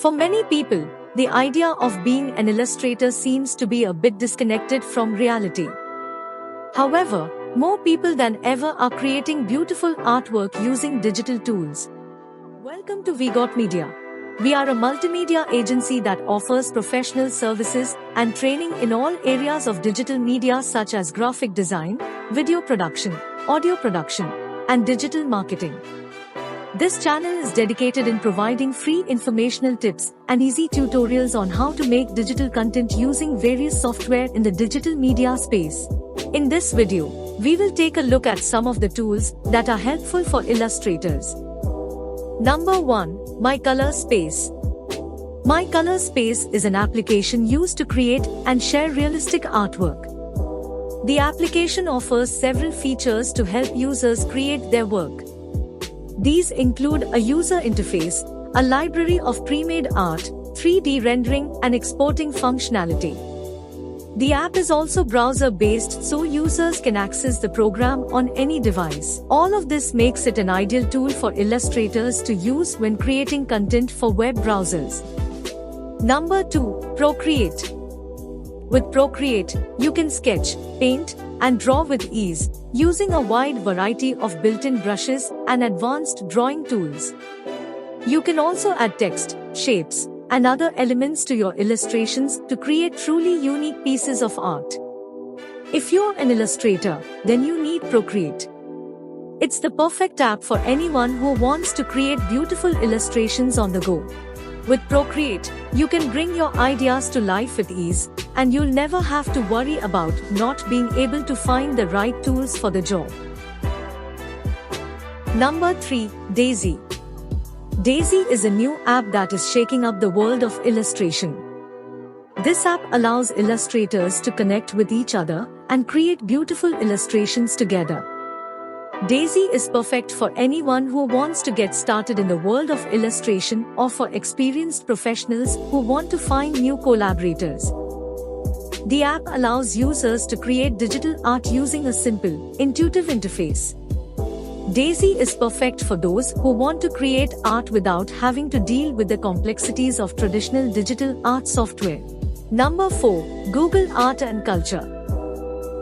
For many people, the idea of being an illustrator seems to be a bit disconnected from reality. However, more people than ever are creating beautiful artwork using digital tools. Welcome to WeGotMedia. We are a multimedia agency that offers professional services and training in all areas of digital media such as graphic design, video production, audio production, and digital marketing. This channel is dedicated in providing free informational tips and easy tutorials on how to make digital content using various software in the digital media space. In this video, we will take a look at some of the tools that are helpful for illustrators. Number 1. My Color Space. My Color Space is an application used to create and share realistic artwork. The application offers several features to help users create their work. These include a user interface, a library of pre-made art, 3D rendering, and exporting functionality. The app is also browser-based, so users can access the program on any device. All of this makes it an ideal tool for illustrators to use when creating content for web browsers. Number 2. Procreate. With Procreate, you can sketch, paint, and draw with ease, using a wide variety of built-in brushes and advanced drawing tools. You can also add text, shapes, and other elements to your illustrations to create truly unique pieces of art. If you're an illustrator, then you need Procreate. It's the perfect app for anyone who wants to create beautiful illustrations on the go. With Procreate, you can bring your ideas to life with ease, and you'll never have to worry about not being able to find the right tools for the job. Number 3. Daisie. Daisie is a new app that is shaking up the world of illustration. This app allows illustrators to connect with each other and create beautiful illustrations together. Daisie is perfect for anyone who wants to get started in the world of illustration or for experienced professionals who want to find new collaborators. The app allows users to create digital art using a simple, intuitive interface. Daisie is perfect for those who want to create art without having to deal with the complexities of traditional digital art software. Number 4. Google Art and Culture.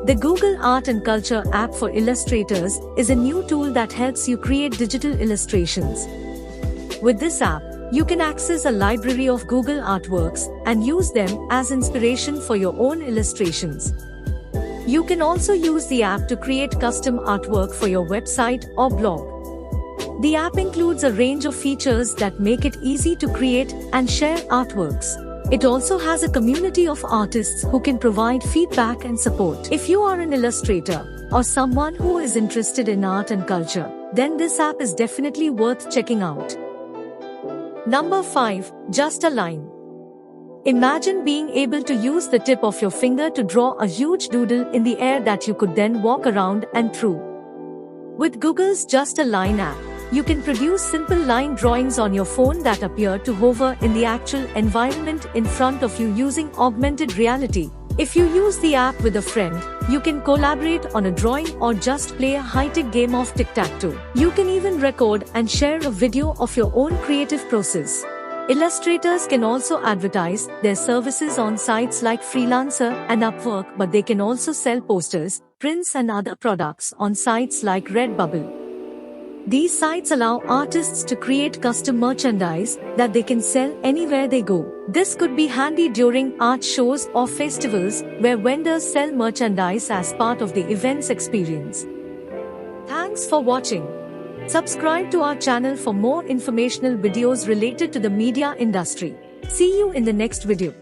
The Google Art and Culture app for illustrators is a new tool that helps you create digital illustrations. With this app, you can access a library of Google artworks and use them as inspiration for your own illustrations. You can also use the app to create custom artwork for your website or blog. The app includes a range of features that make it easy to create and share artworks. It also has a community of artists who can provide feedback and support. If you are an illustrator or someone who is interested in art and culture, then this app is definitely worth checking out. Number 5. Just a Line. Imagine being able to use the tip of your finger to draw a huge doodle in the air that you could then walk around and through. With Google's Just a Line app, you can produce simple line drawings on your phone that appear to hover in the actual environment in front of you using augmented reality. If you use the app with a friend, you can collaborate on a drawing or just play a high-tech game of tic-tac-toe. You can even record and share a video of your own creative process. Illustrators can also advertise their services on sites like Freelancer and Upwork, but they can also sell posters, prints, and other products on sites like Redbubble. These sites allow artists to create custom merchandise that they can sell anywhere they go. This could be handy during art shows or festivals where vendors sell merchandise as part of the event's experience. Thanks for watching. Subscribe to our channel for more informational videos related to the media industry. See you in the next video.